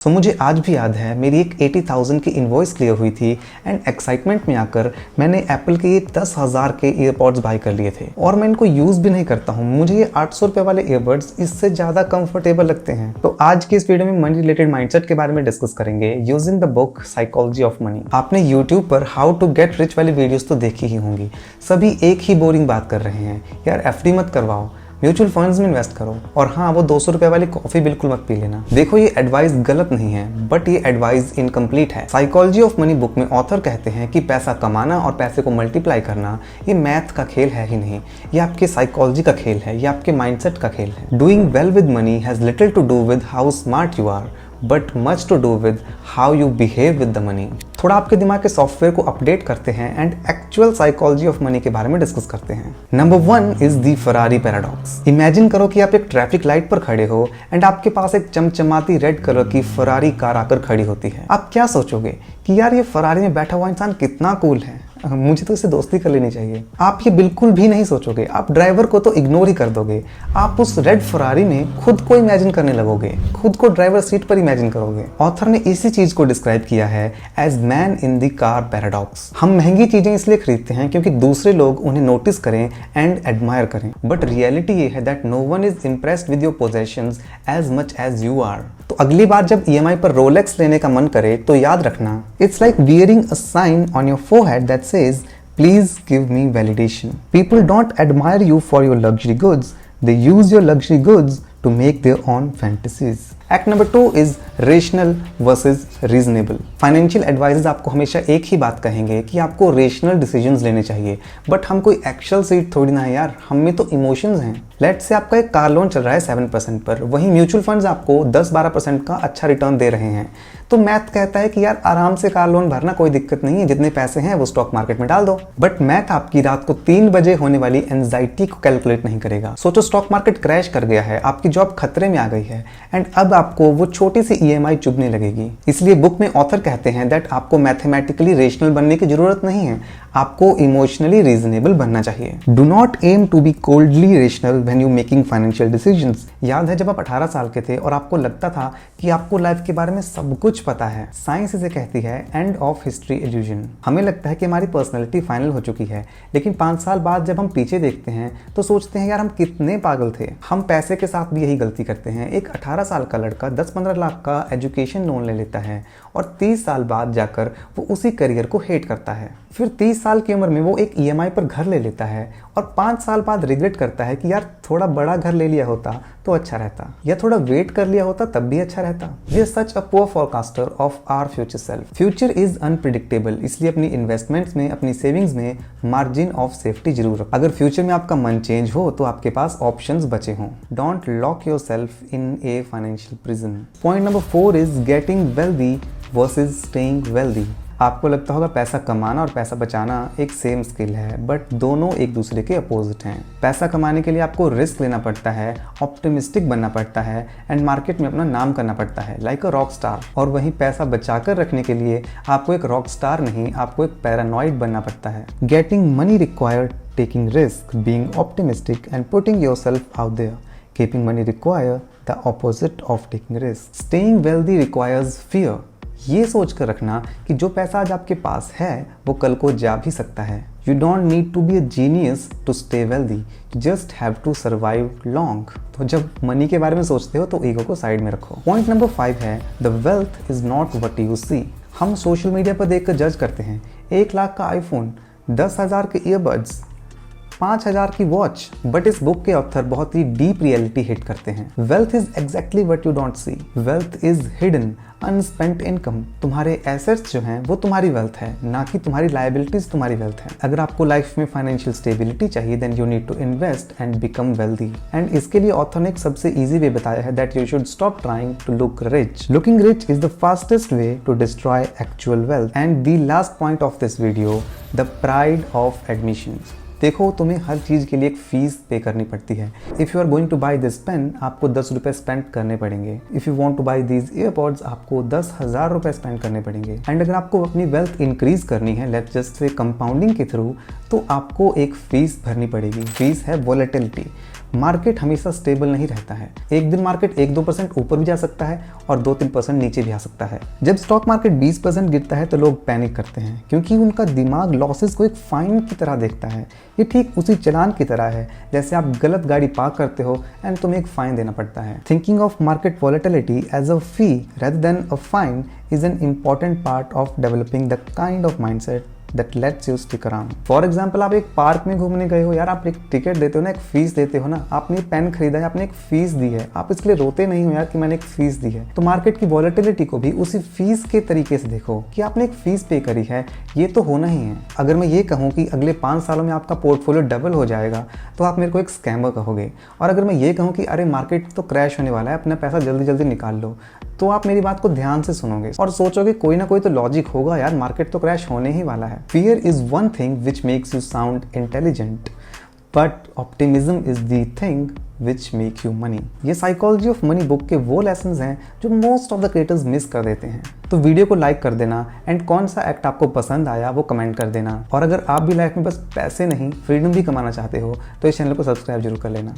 मुझे आज भी याद है मेरी एक 80,000 की इन्वॉइस क्लियर हुई थी एंड एक्साइटमेंट में आकर मैंने एप्पल के ये 10,000 के ईयरपॉड्स बाय कर लिए थे और मैं इनको यूज़ भी नहीं करता हूँ। मुझे ये 800 रुपये वाले ईयरबड्स इससे ज़्यादा कंफर्टेबल लगते हैं। तो आज की इस वीडियो में मनी रिलेटेड माइंडसेट के बारे में डिस्कस करेंगे using the book psychology of money. आपने यूट्यूब पर हाउ टू गेट रिच वाली वीडियोस तो देखी ही होंगी। सभी एक ही बोरिंग बात कर रहे हैं, यार एफडी मत करवाओ, म्यूचुअल फंड्स में इन्वेस्ट करो और हाँ वो 200 रुपए वाली कॉफी बिल्कुल मत पी लेना। देखो ये एडवाइस गलत नहीं है, बट ये एडवाइस इनकम्प्लीट है। साइकोलॉजी ऑफ मनी बुक में ऑथर कहते हैं कि पैसा कमाना और पैसे को मल्टीप्लाई करना ये मैथ का खेल है ही नहीं, ये आपके साइकोलॉजी का खेल है, ये आपके माइंडसेट का खेल है। Doing well with money has little to do with how smart you are but much to do with how you behave with the money. थोड़ा आपके दिमाग के सॉफ्टवेयर को अपडेट करते हैं and actual psychology of money के बारे में डिस्कस करते हैं। Number 1 is the Ferrari paradox. Imagine करो कि आप एक ट्रैफिक लाइट पर खड़े हो एंड आपके पास एक चमचमाती रेड कलर की फरारी कार आकर खड़ी होती है। आप क्या सोचोगे कि यार ये फरारी में बैठा हुआ इंसान कितना कूल है, मुझे तो इससे दोस्ती कर लेनी चाहिए। आप ये बिल्कुल भी नहीं सोचोगे, आप ड्राइवर को तो इग्नोर ही कर दोगे। आप उस रेड फरारी में खुद को इमेजिन करने लगोगे, खुद को ड्राइवर सीट पर इमेजिन करोगे। ऑथर ने इसी चीज को डिस्क्राइब किया है as man in the car paradox. हम महंगी चीजें इसलिए खरीदते हैं क्योंकि दूसरे लोग उन्हें नोटिस करें एंड एडमायर करें, बट रियलिटी ये है that no one is impressed with your possessions as much as you are. तो अगली बार जब EMI पर रोलेक्स लेने का मन करे तो याद रखना, it's like wearing a sign on your forehead that says please give me validation. People don't admire you for your luxury goods, they use your luxury goods to make their own fantasies. Act number 2 is rational versus reasonable. Financial advisors आपको हमेशा एक ही बात कहेंगे कि आपको rational decisions लेने चाहिए, but हम कोई एक्चुअल सीट थोड़ी ना है यार, हम में तो इमोशंस हैं। लेट्स से आपका एक कार लोन चल रहा है 7% पर, वहीं म्यूचुअल फंड्स आपको 10-12% का अच्छा रिटर्न दे रहे हैं। तो मैथ कहता है कि यार आराम से कार लोन भरना, कोई दिक्कत नहीं है, जितने पैसे हैं वो स्टॉक मार्केट में डाल दो। बट मैथ आपकी रात को 3 बजे होने वाली एंजाइटी को कैलकुलेट नहीं करेगा। सोचो स्टॉक मार्केट क्रैश कर गया है, आपकी जॉब खतरे में आ गई है एंड अब आपको वो छोटी सी EMI चुभने लगेगी। इसलिए बुक में ऑथर कहते हैं दैट आपको मैथमेटिकली रेशनल बनने की जरूरत नहीं है, आपको इमोशनली रीजनेबल बनना चाहिए। Do not aim to be coldly rational when you making financial decisions. याद है जब आप 18 साल के थे और आपको लगता था कि आपको लाइफ के बारे में सब कुछ पता है। साइंस इसे कहती है एंड ऑफ हिस्ट्री इल्यूजन। हमें लगता है कि हमारी पर्सनैलिटी फाइनल हो चुकी है, लेकिन 5 साल बाद जब हम पीछे देखते हैं तो सोचते हैं यार हम कितने पागल थे। हम पैसे के साथ भी यही गलती करते हैं। एक 18 साल का लड़का 10-15 लाख का एजुकेशन लोन ले लेता है और 30 साल बाद जाकर वो उसी करियर को हेट करता है। फिर 30 साल की उम्र में वो एक EMI पर घर ले लेता है और 5 साल बाद रिग्रेट करता है कि यार थोड़ा बड़ा घर ले लिया होता तो अच्छा रहता, या थोड़ा वेट कर लिया होता तब भी अच्छा रहता। We are such a poor forecaster of our future self. Future is unpredictable, इसलिए अपनी इन्वेस्टमेंट्स में, अपनी सेविंग्स में मार्जिन ऑफ सेफ्टी जरूर रखो। अगर फ्यूचर में आपका मन चेंज हो तो आपके पास ऑप्शंस बचे हों। Don't lock yourself in a financial prison. Point number 4 is getting wealthy versus staying wealthy. आपको लगता होगा पैसा कमाना और पैसा बचाना एक सेम स्किल है, बट दोनों एक दूसरे के अपोजिट हैं। पैसा कमाने के लिए आपको रिस्क लेना पड़ता है, ऑप्टिमिस्टिक बनना पड़ता है एंड मार्केट में अपना नाम करना पड़ता है लाइक अ रॉक स्टार। और वहीं पैसा बचाकर रखने के लिए आपको एक रॉक स्टार नहीं, आपको एक पैरानॉइड बनना पड़ता है। Getting money required taking risk, being optimistic and putting yourself out there. Keeping money require the opposite of taking risk. Staying wealthy requires fear. ये सोच कर रखना कि जो पैसा आज आपके पास है वो कल को जा भी सकता है। You don't need to be a genius to stay wealthy, you just have to survive long. तो जब मनी के बारे में सोचते हो तो ईगो को साइड में रखो। पॉइंट नंबर 5 है the wealth is not what you see. हम सोशल मीडिया पर देखकर जज करते हैं 1 लाख का आईफोन, 10,000 के ईयरबड्स, 5,000 की वॉच, बट इस बुक के ऑथर बहुत ही डीप रियलिटी हिट करते हैं। Wealth is exactly what you don't see. Wealth is hidden unspent income. तुम्हारे एसेट्स जो हैं वो तुम्हारी वेल्थ है, ना कि तुम्हारी लायबिलिटीज तुम्हारी वेल्थ है। अगर आपको लाइफ में फाइनेंशियल स्टेबिलिटी चाहिए then you need to invest and become wealthy. And इसके लिए ऑथर ने एक सबसे इजी वे बताया है that you should stop trying to look rich. Looking rich is the fastest way to destroy actual wealth. And the last point of this video, the pride of admission. देखो तुम्हें हर चीज़ के लिए एक fees पे करनी पड़ती है। If you are going to buy this pen, आपको 10 रुपये स्पेंड करने पड़ेंगे। If you want to buy these earpods, आपको 10,000 रुपये स्पेंड करने पड़ेंगे। एंड अगर आपको अपनी वेल्थ इंक्रीज करनी है, लेट्स जस्ट से कंपाउंडिंग के थ्रू, तो आपको एक फीस भरनी पड़ेगी। फीस है वॉलेटिलिटी। मार्केट हमेशा स्टेबल नहीं रहता है। एक दिन मार्केट 1-2% ऊपर भी जा सकता है और 2-3% नीचे भी आ सकता है। जब स्टॉक मार्केट 20% गिरता है तो लोग पैनिक करते हैं, क्योंकि उनका दिमाग लॉसेस को एक फाइन की तरह देखता है। ये ठीक उसी चालान की तरह है जैसे आप गलत गाड़ी पार्क करते हो एंड तुम्हें एक फाइन देना पड़ता है। Thinking of market volatility as a fee rather than a fine is an important part of developing the kind of mindset that lets you stick around. For example आप एक park में घूमने गए हो यार, आप एक टिकट देते हो ना, एक फीस देते हो ना, आपने पेन खरीदा है, आपने एक फीस दी है, आप इसके लिए रोते नहीं हो यार कि मैंने एक फीस दी है। तो मार्केट की वॉलेटिलिटी को भी उसी फीस के तरीके से देखो कि आपने एक फीस पे करी है, ये तो होना ही है। अगर मैं ये कहूँ कि अगले 5 सालों में आपका पोर्टफोलियो डबल हो जाएगा तो आप मेरे को एक स्कैमर कहोगे, और अगर मैं ये कहूँ कि अरे मार्केट तो क्रैश होने वाला है, अपना पैसा जल्दी जल्दी निकाल लो, तो आप मेरी बात को ध्यान से सुनोगे और सोचोगे कोई ना कोई तो लॉजिक होगा यार, मार्केट तो क्रैश होने ही वाला है। Fear is one thing which makes you sound intelligent, but optimism is the thing which make you money. ये साइकोलॉजी ऑफ मनी बुक के वो लेसन्स हैं जो most of the creators miss कर देते हैं। तो वीडियो को लाइक कर देना एंड कौन सा एक्ट आपको पसंद आया वो कमेंट कर देना। और अगर आप भी लाइफ में बस पैसे नहीं फ्रीडम भी कमाना चाहते हो तो इस चैनल को सब्सक्राइब जरूर कर लेना।